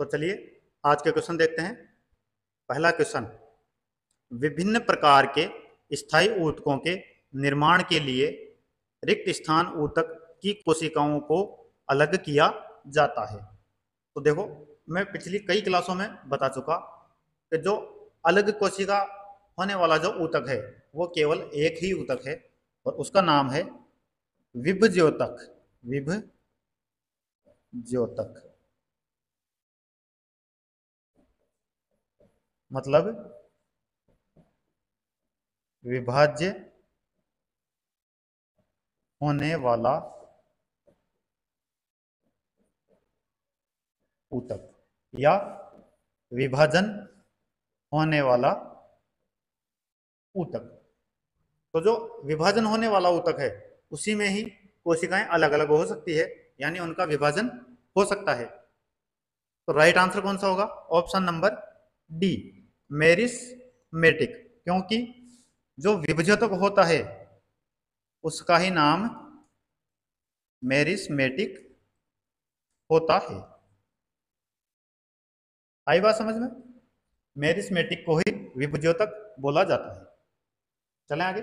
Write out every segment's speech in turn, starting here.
तो चलिए आज के क्वेश्चन देखते हैं। पहला क्वेश्चन, विभिन्न प्रकार के स्थायी ऊतकों के निर्माण के लिए रिक्त स्थान ऊतक की कोशिकाओं को अलग किया जाता है। तो देखो, मैं पिछली कई क्लासों में बता चुका कि जो अलग कोशिका होने वाला जो ऊतक है वो केवल एक ही ऊतक है और उसका नाम है विभज्योतक। विभज्योतक मतलब विभाज्य होने वाला ऊतक या विभाजन होने वाला ऊतक। तो जो विभाजन होने वाला ऊतक है उसी में ही कोशिकाएं अलग अलग हो सकती है, यानी उनका विभाजन हो सकता है। तो राइट आंसर कौन सा होगा? Option number D, meristematic. क्योंकि जो विभज्योतक होता है उसका ही नाम मेरिस्मेटिक होता है। आई बात समझ में? मेरिस्मेटिक को ही विभज्योतक बोला जाता है। चलें आगे।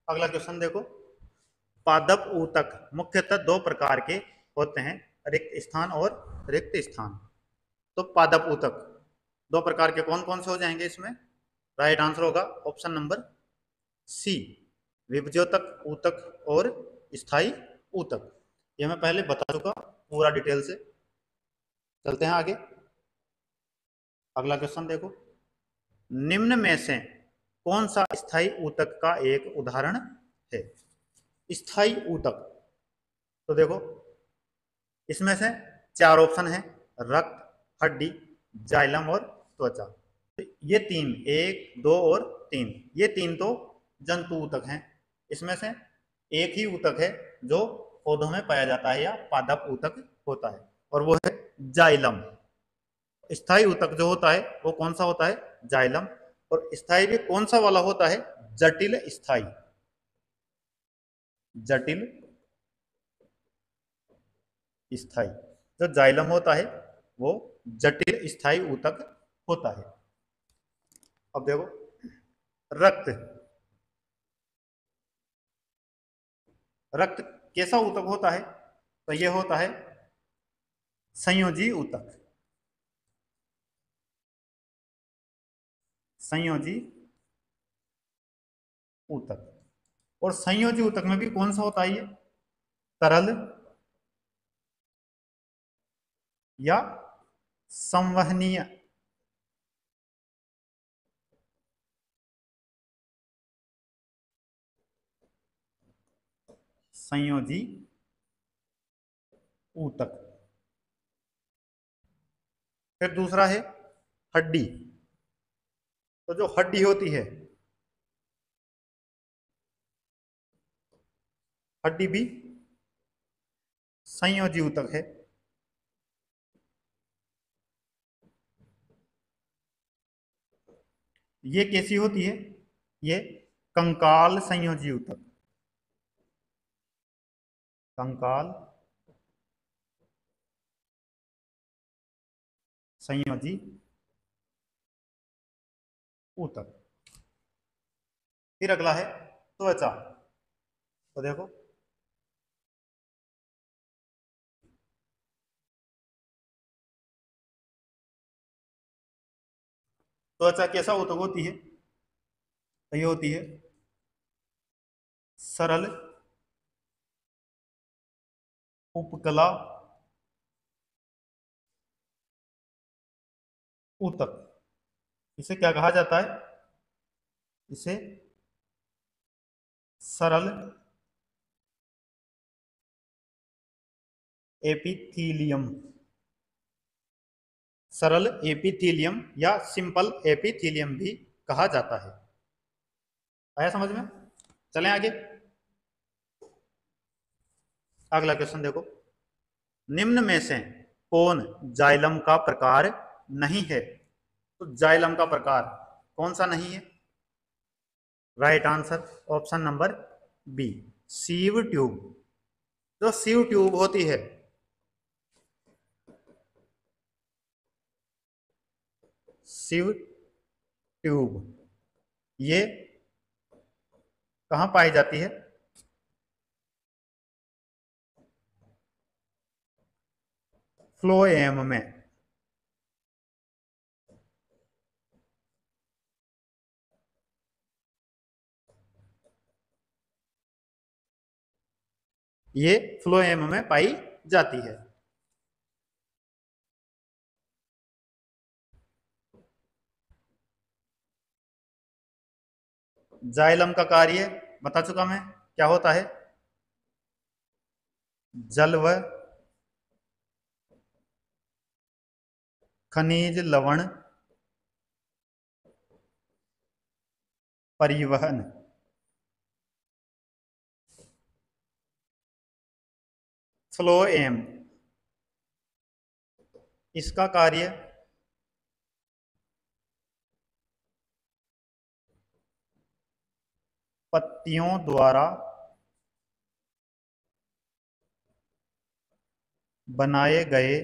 अगला क्वेश्चन देखो, पादप ऊतक मुख्यतः दो प्रकार के होते हैं, रिक्त स्थान और रिक्त स्थान। तो पादप ऊतक दो प्रकार के कौन कौन से हो जाएंगे इसमें? राइट आंसर होगा ऑप्शन नंबर सी, विभज्योतक ऊतक और स्थायी ऊतक। ये मैं पहले बता चुका पूरा डिटेल से। चलते हैं आगे। अगला क्वेश्चन देखो, निम्न में से कौन सा स्थायी ऊतक का एक उदाहरण है? स्थायी ऊतक, तो देखो इसमें से चार ऑप्शन है, रक्त, हड्डी, जाइलम और त्वचा। तो ये तीन, एक, दो और तीन, ये तीन तो जंतु ऊतक हैं। इसमें से एक ही ऊतक है जो पौधों में पाया जाता है या पादप ऊतक होता है, और वो है जाइलम। स्थायी ऊतक जो होता है वो कौन सा होता है? जाइलम। और स्थायी भी कौन सा वाला होता है? जटिल स्थायी। जटिल स्थायी जो जाइलम होता है वो जटिल स्थायी ऊतक होता है। अब देखो, रक्त, रक्त कैसा ऊतक होता है? तो ये होता है संयोजी ऊतक। संयोजी ऊतक। और संयोजी ऊतक में भी कौन सा होता है? ये तरल या संवहनीय। संयोजी ऊतक। फिर दूसरा है हड्डी। तो जो हड्डी होती है, हड्डी भी संयोजी ऊतक है। ये कैसी होती है? ये कंकाल संयोजी ऊतक। कंकाल संयोजी ऊतक। फिर अगला है त्वचा। तो देखो, त्वचा कैसा ऊतक होती है? तो ये होती है सरल उपकला ऊतक। इसे क्या कहा जाता है? इसे सरल एपिथीलियम, सरल एपिथीलियम या सिंपल एपिथीलियम भी कहा जाता है। आया समझ में? चलें आगे। अगला क्वेश्चन देखो, निम्न में से कौन जाइलम का प्रकार नहीं है? तो जाइलम का प्रकार कौन सा नहीं है? Right answer option number B, sieve tube. जो सीव ट्यूब होती है सिव ट्यूब ये कहाँ पाई जाती है? फ्लोएम में। ये फ्लोएम में पाई जाती है। जाइलम का कार्य बता चुका मैं, क्या होता है? जल व खनिज लवण परिवहन। फ्लोएम इसका कार्य पत्तियों द्वारा बनाए गए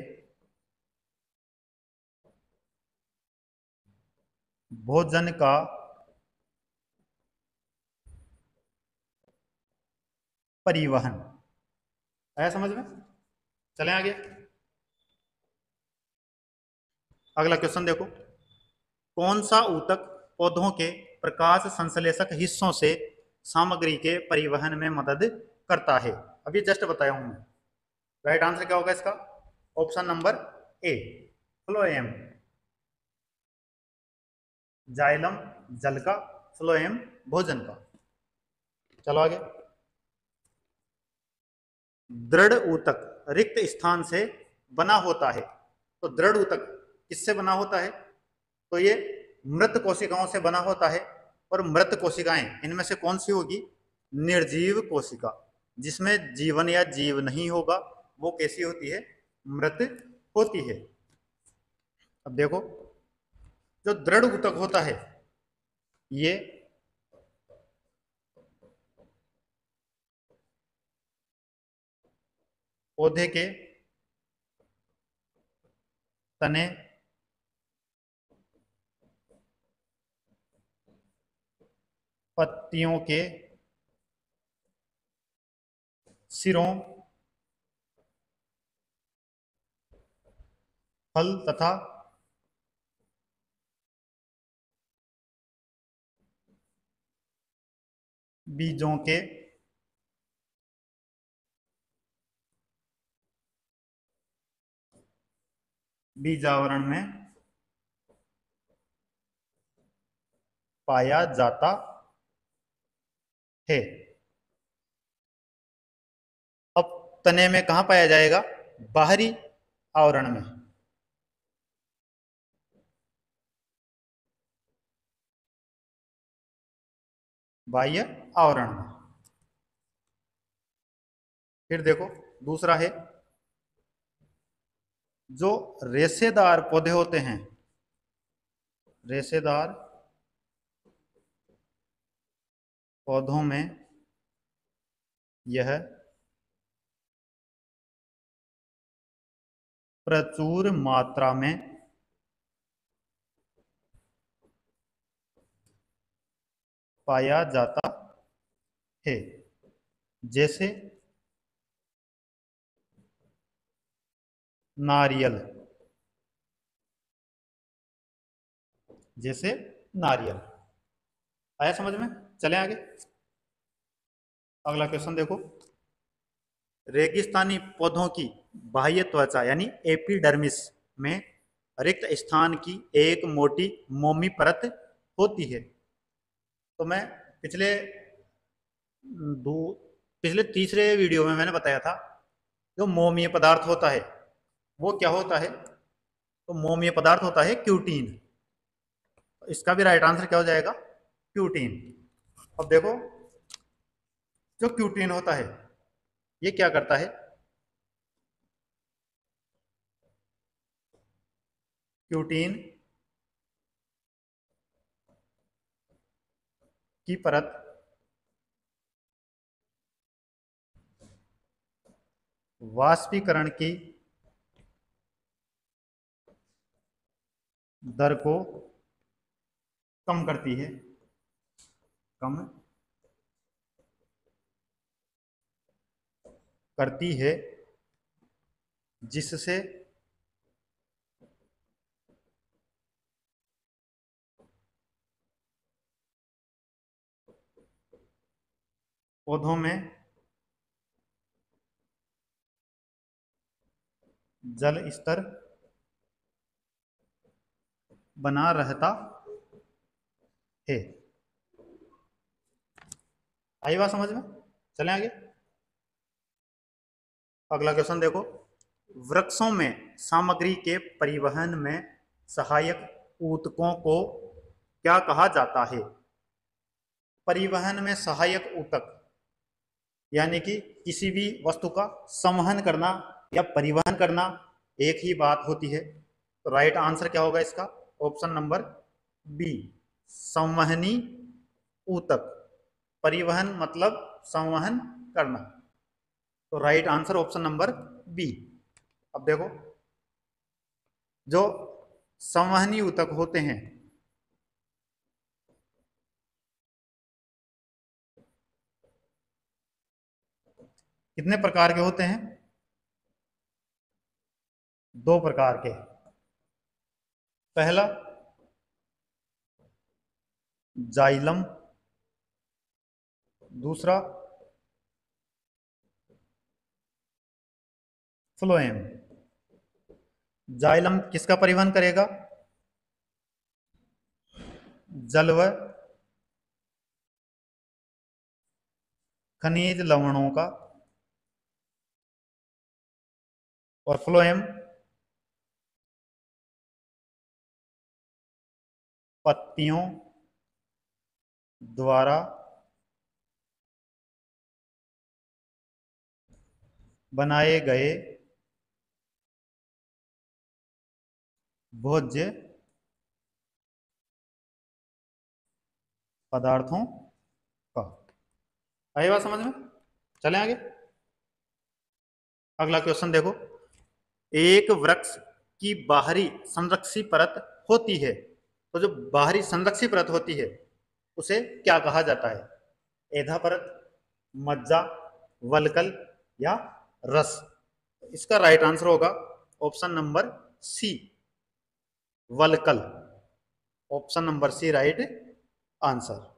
भोजन का परिवहन। आया समझ में? चलें आगे। अगला क्वेश्चन देखो, कौन सा ऊतक पौधों के प्रकाश संश्लेषक हिस्सों से सामग्री के परिवहन में मदद करता है? अभी जस्ट बताया हूं मैं। राइट आंसर क्या होगा इसका? Option number A, phloem. Xylem जल का, फ्लोएम भोजन का। चलो आगे। दृढ़ ऊतक रिक्त स्थान से बना होता है। तो दृढ़ ऊतक किससे बना होता है? तो ये मृत कोशिकाओं से बना होता है। और मृत कोशिकाएं इनमें से कौन सी होगी? निर्जीव कोशिका, जिसमें जीवन या जीव नहीं होगा, वो कैसी होती है? मृत होती है। अब देखो, जो दृढ़ ऊतक होता है ये पौधे के तने, पत्तियों के सिरों, फल तथा बीजों के बीजावरण में पाया जाता है। अब तने में कहां पाया जाएगा? बाहरी आवरण में। बाह्य आवरण में। फिर देखो, दूसरा है जो रेशेदार पौधे होते हैं, रेशेदार पौधों में यह प्रचुर मात्रा में पाया जाता है। जैसे नारियल, जैसे नारियल। आया समझ में? चलें आगे। अगला क्वेश्चन देखो, रेगिस्तानी पौधों की बाह्य त्वचा यानी एपिडर्मिस में रिक्त स्थान की एक मोटी मोमी परत होती है। तो मैं पिछले दो पिछले तीसरे वीडियो में मैंने बताया था, जो मोमीय पदार्थ होता है वो क्या होता है? तो मोमीय पदार्थ होता है क्यूटीन। तो इसका भी राइट आंसर क्या हो जाएगा? क्यूटीन। अब देखो, जो क्यूटीन होता है ये क्या करता है? क्यूटीन की परत वाष्पीकरण की दर को कम करती है, कम करती है, जिससे पौधों में जल स्तर बना रहता है। आई बात समझ में? चलें आगे। अगला क्वेश्चन देखो, वृक्षों में सामग्री के परिवहन में सहायक ऊतकों को क्या कहा जाता है? परिवहन में सहायक ऊतक यानी कि किसी भी वस्तु का संवहन करना या परिवहन करना एक ही बात होती है। तो राइट आंसर क्या होगा इसका? ऑप्शन नंबर बी, संवहनी ऊतक। परिवहन मतलब संवहन करना, तो right answer option number B. अब देखो, जो संवहनी ऊतक होते हैं कितने प्रकार के होते हैं? दो प्रकार के। पहला जाइलम, दूसरा फ्लोएम। जाइलम किसका परिवहन करेगा? जल व खनिज लवणों का, और फ्लोएम पत्तियों द्वारा बनाए गए भोज्य पदार्थों का। आई बात समझ में? चलें आगे। अगला क्वेश्चन देखो, एक वृक्ष की बाहरी संरक्षी परत होती है, तो जो बाहरी संरक्षी परत होती है उसे क्या कहा जाता है? एधा परत, मज्जा, वल्कल या रस? इसका राइट आंसर होगा ऑप्शन नंबर सी, वल्कल। Option number C right answer.